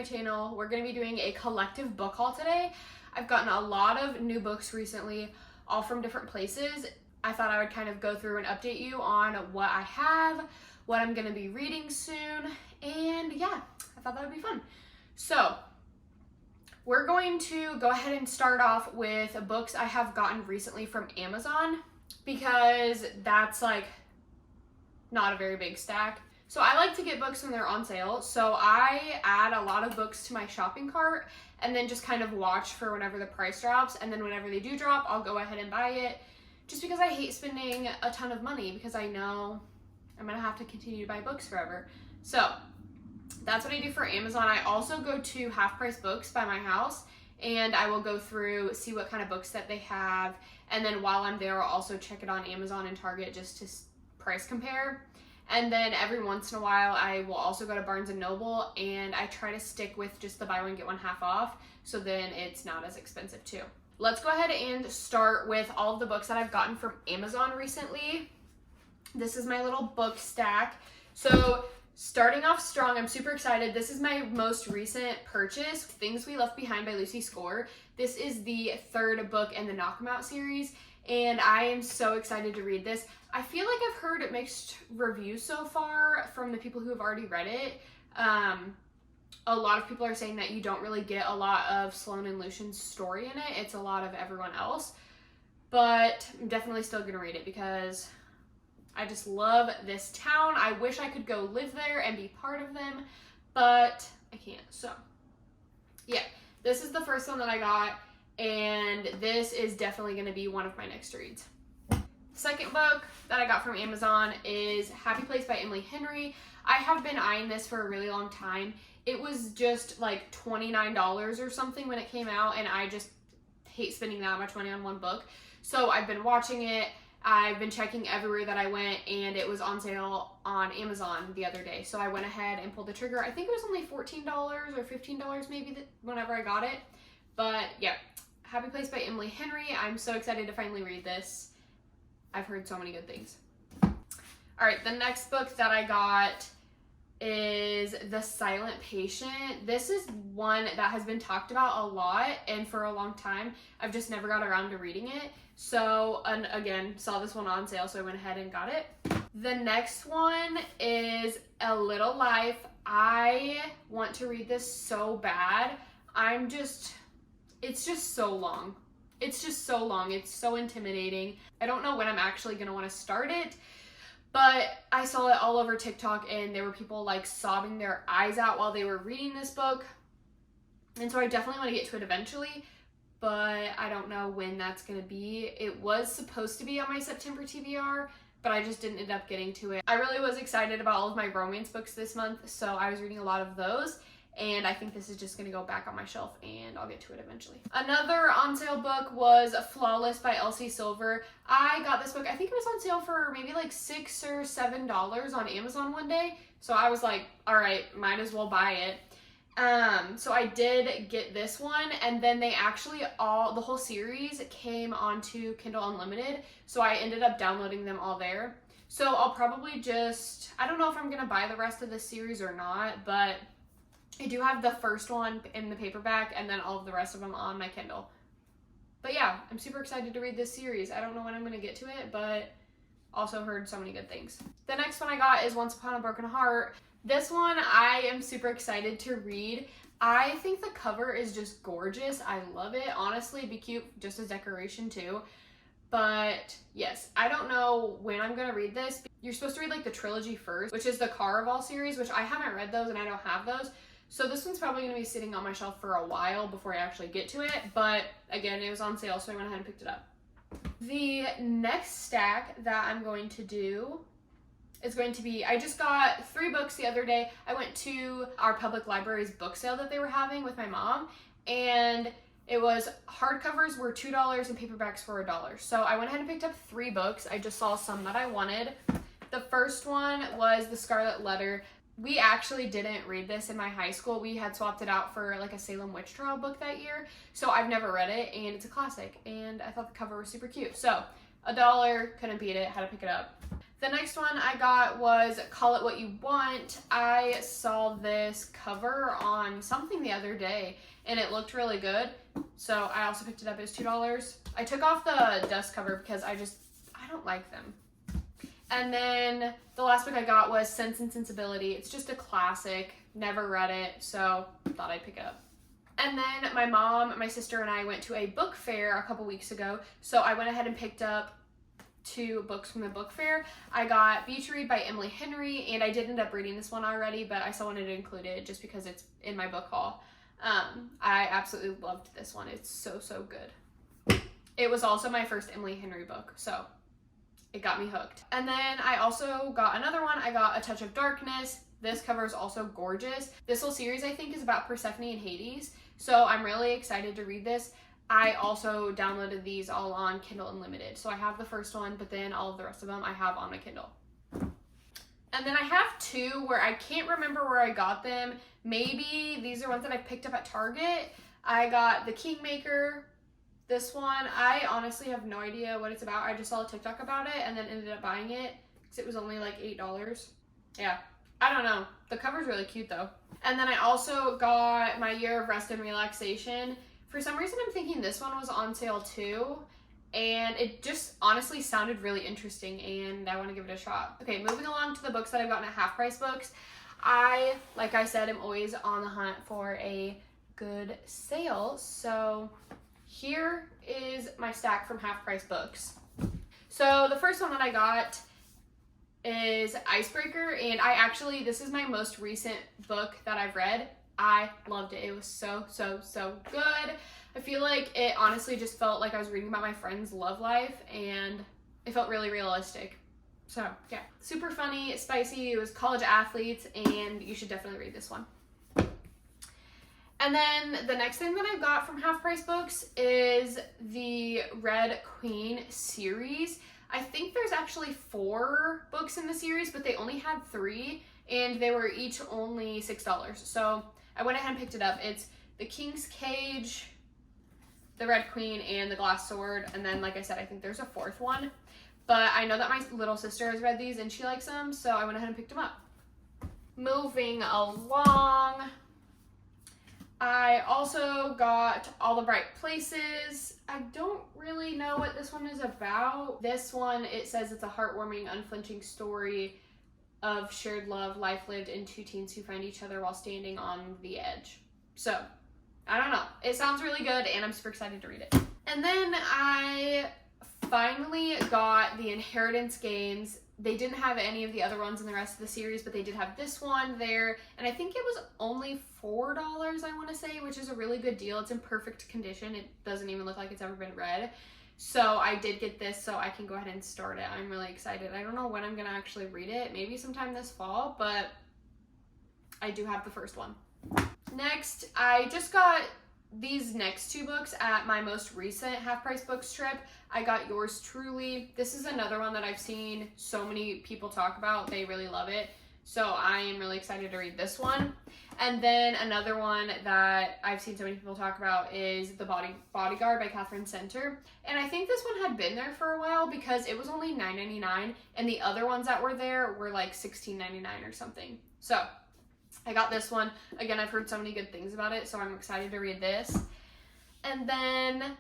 channel. We're going to be doing a collective book haul today. I've gotten a lot of new books recently, all from different places. I thought I would kind of go through and update you on what I have, what I'm going to be reading soon, and yeah, I thought that would be fun. So, we're going to go ahead and start off with books I have gotten recently from Amazon, because that's like not a very big stack. So I like to get books when they're on sale. So I add a lot of books to my shopping cart and then just kind of watch for whenever the price drops. And then whenever they do drop, I'll go ahead and buy it, just because I hate spending a ton of money, because I know I'm gonna have to continue to buy books forever. So that's what I do for Amazon. I also go to Half Price Books by my house, and I will go through, see what kind of books that they have. And then while I'm there, I'll also check it on Amazon and Target just to price compare. And then every once in a while, I will also go to Barnes & Noble, and I try to stick with just the buy one, get one half off, so then it's not as expensive too. Let's go ahead and start with all of the books that I've gotten from Amazon recently. This is my little book stack. So starting off strong, I'm super excited. This is my most recent purchase, Things We Left Behind by Lucy Score. This is the third book in the Knock 'Em Out series, and I am so excited to read this. I feel like I've heard mixed reviews so far from the people who have already read it. A lot of people are saying that you don't really get a lot of Sloane and Lucian's story in it. It's a lot of everyone else. But I'm definitely still going to read it because I just love this town. I wish I could go live there and be part of them, but I can't. So, yeah, this is the first one that I got, and this is definitely going to be one of my next reads. Second book that I got from Amazon is Happy Place by Emily Henry. I have been eyeing this for a really long time. It was just like $29 or something when it came out, and I just hate spending that much money on one book. So I've been watching it. I've been checking everywhere that I went, and it was on sale on Amazon the other day. So I went ahead and pulled the trigger. I think it was only $14 or $15 maybe whenever I got it. But yeah, Happy Place by Emily Henry. I'm so excited to finally read this. I've heard so many good things. All right, the next book that I got is The Silent Patient. This is one that has been talked about a lot and for a long time. I've just never got around to reading it. So, and again, saw this one on sale, so I went ahead and got it. The next one is A Little Life. I want to read this so bad. It's just so long. It's just so long. It's so intimidating. I don't know when I'm actually going to want to start it, but I saw it all over TikTok, and there were people like sobbing their eyes out while they were reading this book. And so I definitely want to get to it eventually, but I don't know when that's going to be. It was supposed to be on my September TBR, but I just didn't end up getting to it. I really was excited about all of my romance books this month, so I was reading a lot of those. And I think this is just going to go back on my shelf, and I'll get to it eventually. Another on sale book was Flawless by Elsie Silver. I got this book, I think it was on sale for maybe like $6 or $7 on Amazon one day. So I was like, all right, might as well buy it. So I did get this one, and then they actually the whole series came onto Kindle Unlimited. So I ended up downloading them all there. So I'll probably just, I don't know if I'm going to buy the rest of this series or not, but I do have the first one in the paperback and then all of the rest of them on my Kindle. But yeah, I'm super excited to read this series. I don't know when I'm going to get to it, but also heard so many good things. The next one I got is Once Upon a Broken Heart. This one I am super excited to read. I think the cover is just gorgeous. I love it. Honestly, it'd be cute just as decoration too. But yes, I don't know when I'm going to read this. You're supposed to read like the trilogy first, which is the Caraval series, which I haven't read those and I don't have those. So this one's probably going to be sitting on my shelf for a while before I actually get to it. But again, it was on sale, so I went ahead and picked it up. The next stack that I'm going to do is going to be, I just got 3 books the other day. I went to our public library's book sale that they were having with my mom, and it was hardcovers were $2 and paperbacks were $1. So I went ahead and picked up 3 books. I just saw some that I wanted. The first one was The Scarlet Letter. We actually didn't read this in my high school. We had swapped it out for like a Salem witch trial book that year. So I've never read it, and it's a classic, and I thought the cover was super cute. So $1, couldn't beat it, had to pick it up. The next one I got was Call It What You Want. I saw this cover on something the other day and it looked really good. So I also picked it up. It was $2. I took off the dust cover because I don't like them. And then the last book I got was Sense and Sensibility. It's just a classic. Never read it, so thought I'd pick it up. And then my mom, my sister, and I went to a book fair a couple weeks ago. So I went ahead and picked up 2 books from the book fair. I got Beach Read by Emily Henry, and I did end up reading this one already, but I still wanted to include it just because it's in my book haul. I absolutely loved this one. It's so, so good. It was also my first Emily Henry book, so it got me hooked. And then I also got another one. I got A Touch of Darkness. This cover is also gorgeous. This whole series, I think, is about Persephone and Hades, so I'm really excited to read this. I also downloaded these all on Kindle Unlimited. So I have the first one, but then all of the rest of them I have on my Kindle. And then I have 2 where I can't remember where I got them. Maybe these are ones that I picked up at Target. I got The Kingmaker. This one, I honestly have no idea what it's about. I just saw a TikTok about it and then ended up buying it because it was only like $8. Yeah, I don't know. The cover's really cute though. And then I also got My Year of Rest and Relaxation. For some reason, I'm thinking this one was on sale too, and it just honestly sounded really interesting, and I want to give it a shot. Okay, moving along to the books that I've gotten at Half Price Books. I, like I said, am always on the hunt for a good sale, so here is my stack from Half Price Books. So the first one that I got is Icebreaker, and this is my most recent book that I've read. I loved it. It was so, so, so good. I feel like it honestly just felt like I was reading about my friend's love life, and it felt really realistic. So yeah, super funny, spicy. It was college athletes, and you should definitely read this one. And then the next thing that I got from Half Price Books is the Red Queen series. I think there's actually 4 books in the series, but they only had 3, and they were each only $6. So I went ahead and picked it up. It's The King's Cage, The Red Queen, and The Glass Sword. And then, like I said, I think there's a 4th one. But I know that my little sister has read these and she likes them, so I went ahead and picked them up. Moving along, I also got All the Bright Places. I don't really know what this one is about. This one, it says it's a heartwarming, unflinching story of shared love, life lived in 2 teens who find each other while standing on the edge. So, I don't know. It sounds really good, and I'm super excited to read it. And then I finally got the Inheritance Games. They didn't have any of the other ones in the rest of the series, but they did have this one there, and I think it was only $4, I want to say, which is a really good deal. It's in perfect condition. It doesn't even look like it's ever been read. So I did get this so I can go ahead and start it. I'm really excited. I don't know when I'm going to actually read it. Maybe sometime this fall, but I do have the first one. Next, I just got these next 2 books at my most recent Half Price Books trip. I got Yours Truly. This is another one that I've seen so many people talk about. They really love it. So I am really excited to read this one. And then another one that I've seen so many people talk about is The Bodyguard by Catherine Center. And I think this one had been there for a while because it was only $9.99 and the other ones that were there were like $16.99 or something. So I got this one. Again, I've heard so many good things about it, so I'm excited to read this. And then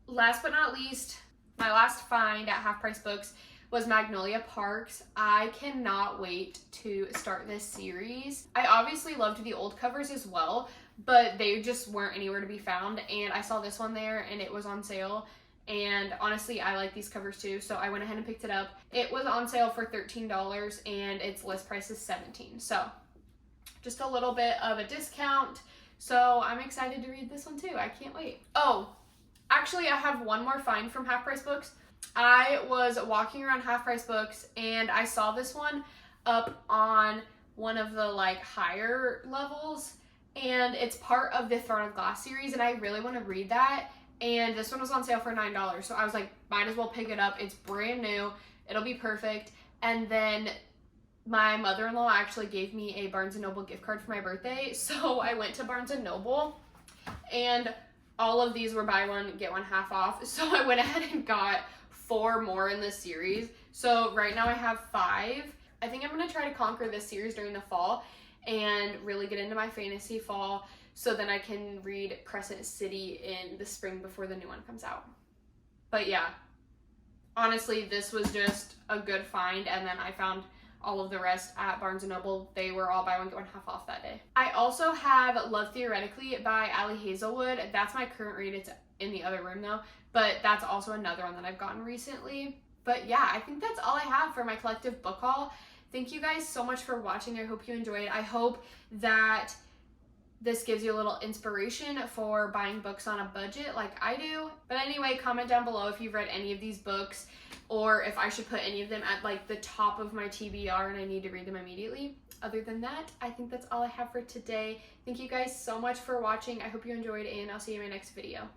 last but not least, my last find at Half Price Books was Magnolia Parks. I cannot wait to start this series. I obviously loved the old covers as well, but they just weren't anywhere to be found, and I saw this one there and it was on sale, and honestly I like these covers too, so I went ahead and picked it up. It was on sale for $13 and its list price is $17, so just a little bit of a discount. So I'm excited to read this one too. I can't wait. Oh, actually I have one more find from Half Price Books. I was walking around Half Price Books and I saw this one up on one of the like higher levels, and it's part of the Throne of Glass series, and I really want to read that, and this one was on sale for $9, so I was like, might as well pick it up. It's brand new, it'll be perfect. And then my mother-in-law actually gave me a Barnes & Noble gift card for my birthday, so I went to Barnes & Noble and all of these were buy one get one half off, so I went ahead and got 4 more in this series So right now I have 5. I think I'm going to try to conquer this series during the fall and really get into my fantasy fall, so then I can read Crescent City in the spring before the new one comes out. But yeah, honestly, this was just a good find, and then I found all of the rest at Barnes & Noble. They were all buy one, get one half off that day. I also have Love Theoretically by Ali Hazelwood. That's my current read. It's in the other room though, but that's also another one that I've gotten recently. But yeah, I think that's all I have for my collective book haul. Thank you guys so much for watching. I hope you enjoyed. I hope that this gives you a little inspiration for buying books on a budget like I do. But anyway, comment down below if you've read any of these books, or if I should put any of them at like the top of my TBR and I need to read them immediately. Other than that, I think that's all I have for today. Thank you guys so much for watching. I hope you enjoyed, and I'll see you in my next video.